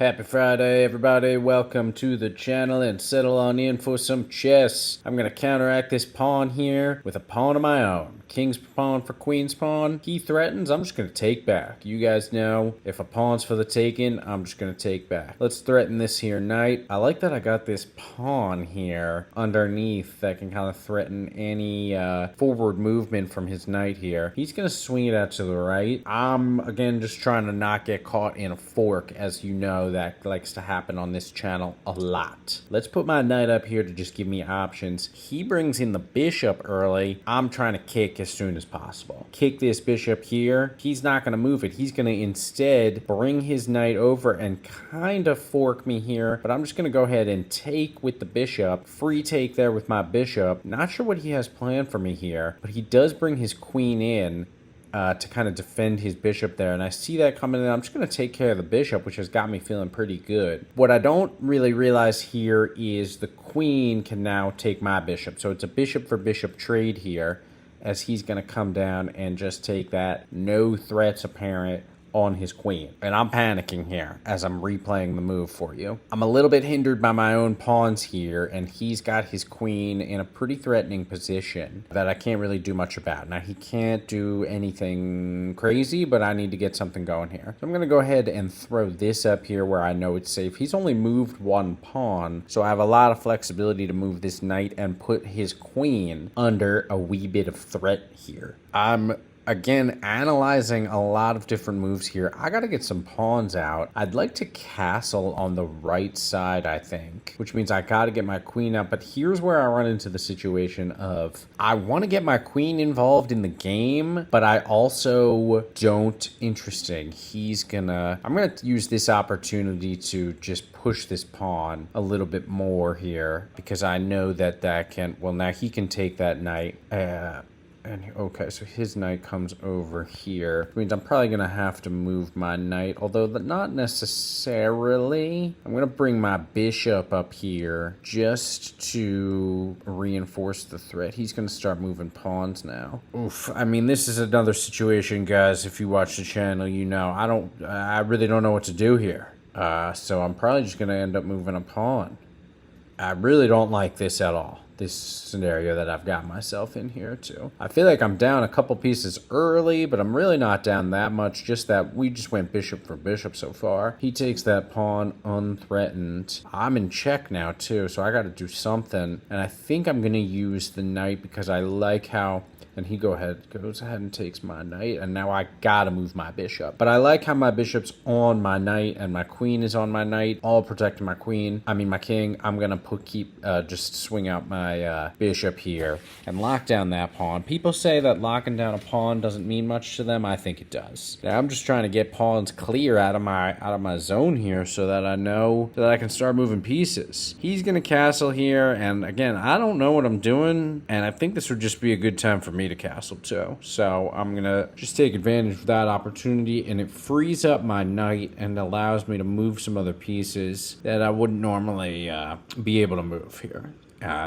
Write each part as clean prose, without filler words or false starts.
Happy Friday, everybody. Welcome to the channel and settle on in for some chess. I'm going to counteract this pawn here with a pawn of my own. King's pawn for queen's pawn. He threatens, I'm just going to take back. You guys know, if a pawn's for the taking, I'm just going to take back. Let's threaten this here knight. I like that I got this pawn here underneath that can kind of threaten any forward movement from his knight here. He's going to swing it out to the right. I'm, again, just trying to not get caught in a fork, as you know. That likes to happen on this channel a lot. Let's put my knight up here to just give me options. He brings in the bishop early. I'm trying to kick as soon as possible. Kick this bishop here. He's not going to move it. He's going to instead bring his knight over and kind of fork me here. But I'm just going to go ahead and take with the bishop. Free take there with my bishop. Not sure what he has planned for me here, but he does bring his queen in to kind of defend his bishop there, and I see that coming in. I'm just going to take care of the bishop, which has got me feeling pretty good. What I don't really realize here is the queen can now take my bishop, so it's a bishop for bishop trade here, as he's going to come down and just take that. No threats apparent on his queen. And I'm panicking here as I'm replaying the move for you. I'm a little bit hindered by my own pawns here, and he's got his queen in a pretty threatening position that I can't really do much about. Now, he can't do anything crazy, but I need to get something going here. So I'm going to go ahead and throw this up here where I know it's safe. He's only moved one pawn, so I have a lot of flexibility to move this knight and put his queen under a wee bit of threat here. Again, analyzing a lot of different moves here. I got to get some pawns out. I'd like to castle on the right side, I think, which means I got to get my queen out. But here's where I run into the situation of I want to get my queen involved in the game, but I also don't. Interesting. I'm going to use this opportunity to just push this pawn a little bit more here, because I know that now he can take that knight. Okay, so his knight comes over here. Which means I'm probably going to have to move my knight, although not necessarily. I'm going to bring my bishop up here just to reinforce the threat. He's going to start moving pawns now. Oof. I mean, this is another situation, guys. If you watch the channel, you know I really don't know what to do here. So I'm probably just going to end up moving a pawn. I really don't like this at all. This scenario that I've got myself in here too. I feel like I'm down a couple pieces early, but I'm really not down that much. Just that we just went bishop for bishop so far. He takes that pawn unthreatened. I'm in check now too, so I got to do something. And I think I'm going to use the knight because I like how... And he goes ahead and takes my knight, and now I gotta move my bishop. But I like how my bishop's on my knight, and my queen is on my knight, all protecting my king. I'm gonna just swing out my bishop here and lock down that pawn. People say that locking down a pawn doesn't mean much to them. I think it does. Now I'm just trying to get pawns clear out of my zone here, so that I know that I can start moving pieces. He's gonna castle here, and again, I don't know what I'm doing, and I think this would just be a good time for me to castle too. So I'm gonna just take advantage of that opportunity, and it frees up my knight and allows me to move some other pieces that I wouldn't normally be able to move here.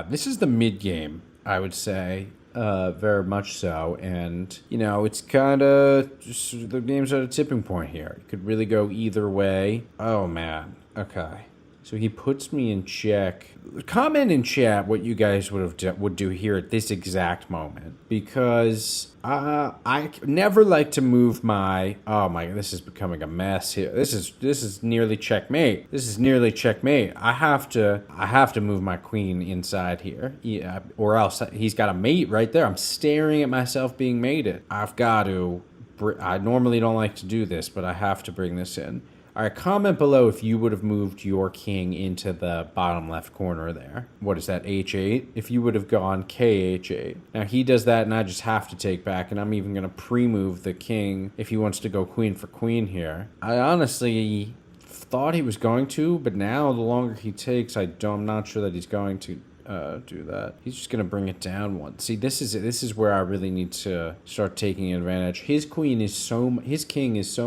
This is the mid game, I would say. Very much so, and it's kind of just the game's at a tipping point here. It could really go either way. Oh man. Okay. So he puts me in check. Comment in chat what you guys would do here at this exact moment, because I never like to move my... Oh my, this is becoming a mess here. This is nearly checkmate. This is nearly checkmate. I have to move my queen inside here, or else he's got a mate right there. I'm staring at myself being mated. I've got to... I normally don't like to do this, but I have to bring this in. All right, comment below if you would have moved your king into the bottom left corner there. What is that, H8? If you would have gone KH8. Now, he does that, and I just have to take back, and I'm even going to pre-move the king if he wants to go queen for queen here. I honestly thought he was going to, but now the longer he takes, I'm not sure that he's going to do that. He's just gonna bring it down one. See, this is where I really need to start taking advantage. His king is so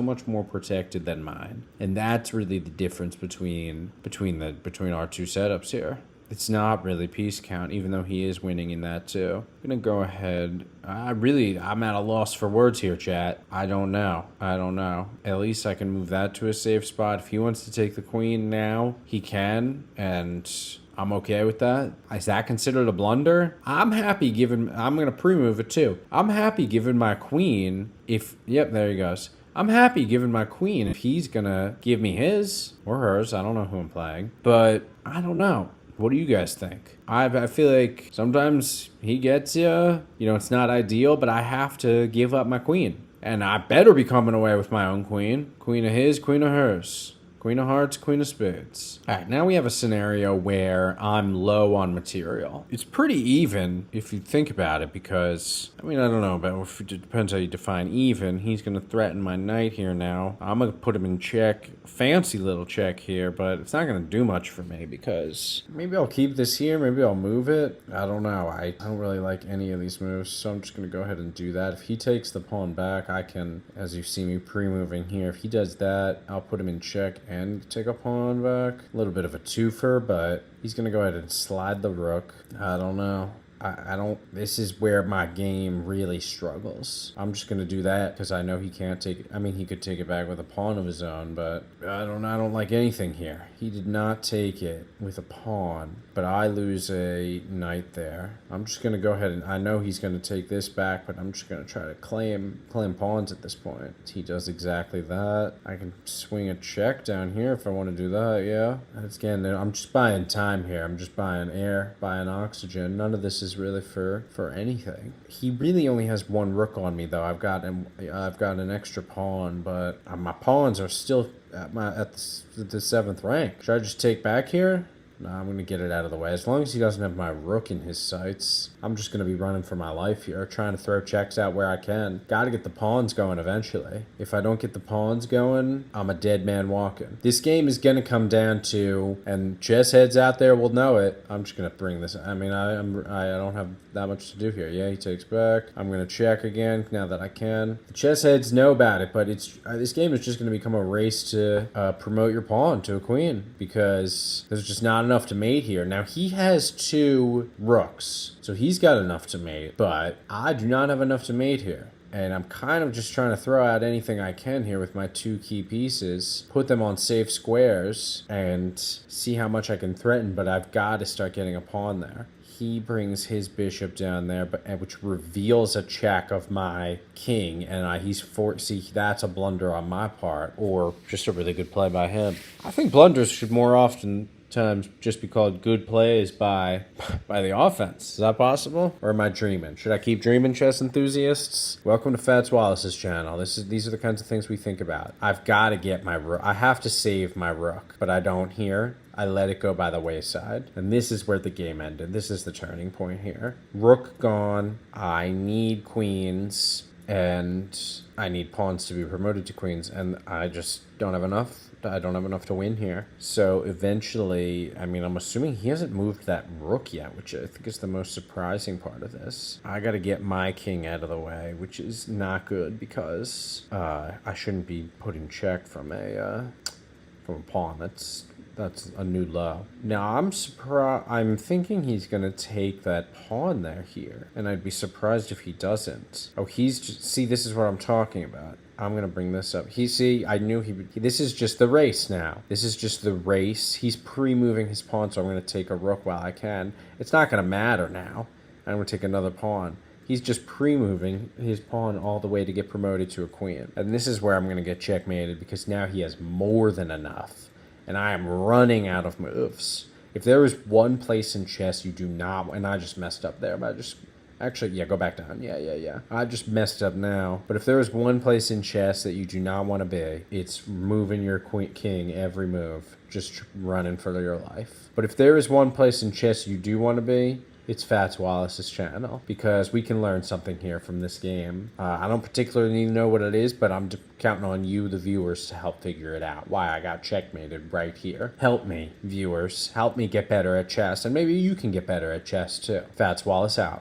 much more protected than mine, and that's really the difference between our two setups here. It's not really piece count, even though he is winning in that too. I'm gonna go ahead. I'm at a loss for words here, chat. I don't know. At least I can move that to a safe spot. If he wants to take the queen now, he can, and I'm okay with that. Is that considered a blunder? I'm happy giving. I'm gonna pre-move it too. I'm happy giving my queen if. Yep, there he goes. I'm happy giving my queen if he's gonna give me his or hers. I don't know who I'm playing, but I don't know. What do you guys think? I feel like sometimes he gets you. You know, it's not ideal, but I have to give up my queen. And I better be coming away with my own queen. Queen of his, queen of hers. Queen of hearts, queen of spades. All right, now we have a scenario where I'm low on material. It's pretty even if you think about it because, I mean, I don't know, but it depends how you define even. He's going to threaten my knight here now. I'm going to put him in check. Fancy little check here, but it's not going to do much for me because maybe I'll keep this here. Maybe I'll move it. I don't know. I don't really like any of these moves, so I'm just going to go ahead and do that. If he takes the pawn back, I can, as you see me pre-moving here, if he does that, I'll put him in check and take a pawn back. A little bit of a twofer, but he's going to go ahead and slide the rook. I don't know. I don't, this is where my game really struggles. I'm just going to do that because I know he can't take it. I mean, he could take it back with a pawn of his own, but I don't like anything here. He did not take it with a pawn, but I lose a knight there. I'm just going to go ahead and, I know he's going to take this back, but I'm just going to try to claim pawns at this point. He does exactly that. I can swing a check down here if I want to do that, yeah. That's, again, I'm just buying time here. I'm just buying air, buying oxygen. None of this is really for anything. He really only has one rook on me though. I've got an extra pawn, but my pawns are still at the 7th rank. Should I just take back here? No, I'm going to get it out of the way. As long as he doesn't have my rook in his sights, I'm just going to be running for my life here, trying to throw checks out where I can. Got to get the pawns going eventually. If I don't get the pawns going, I'm a dead man walking. This game is going to come down to, and chess heads out there will know it. I'm just going to bring this. I mean, I don't have that much to do here. Yeah, he takes back. I'm going to check again now that I can. The chess heads know about it, but it's this game is just going to become a race to promote your pawn to a queen because there's just not enough to mate here. Now he has 2 rooks, so he's got enough to mate, but I do not have enough to mate here. And I'm kind of just trying to throw out anything I can here with my 2 key pieces, put them on safe squares, and see how much I can threaten, but I've got to start getting a pawn there. He brings his bishop down there, which reveals a check of my king, and see, that's a blunder on my part, or just a really good play by him. I think blunders should more often times just be called good plays by the offense. Is that possible? Or am I dreaming? Should I keep dreaming, chess enthusiasts? Welcome to Fats Wallace's channel. These are the kinds of things we think about. I've got to get my rook. I have to save my rook, but I don't here. I let it go by the wayside. And this is where the game ended. This is the turning point here. Rook gone. I need queens. And I need pawns to be promoted to queens. And I just don't have enough. I don't have enough to win here. So eventually, I mean, I'm assuming he hasn't moved that rook yet, which I think is the most surprising part of this. I got to get my king out of the way, which is not good because I shouldn't be putting check from a pawn. That's a new low. Now, I'm thinking he's going to take that pawn there here, and I'd be surprised if he doesn't. Oh, see, this is what I'm talking about. I'm going to bring this up. I knew this is just the race now. This is just the race. He's pre-moving his pawn, so I'm going to take a rook while I can. It's not going to matter now. I'm going to take another pawn. He's just pre-moving his pawn all the way to get promoted to a queen. And this is where I'm going to get checkmated because now he has more than enough. And I am running out of moves. If there is one place in chess you do not... And I just messed up there, but Actually, yeah, go back down. Yeah. I just messed up now. But if there is one place in chess that you do not want to be, it's moving your king every move. Just running for your life. But if there is one place in chess you do want to be, it's Fats Wallace's channel, because we can learn something here from this game. I don't particularly know what it is, but I'm counting on you, the viewers, to help figure it out. Why I got checkmated right here. Help me, viewers. Help me get better at chess, and maybe you can get better at chess too. Fats Wallace out.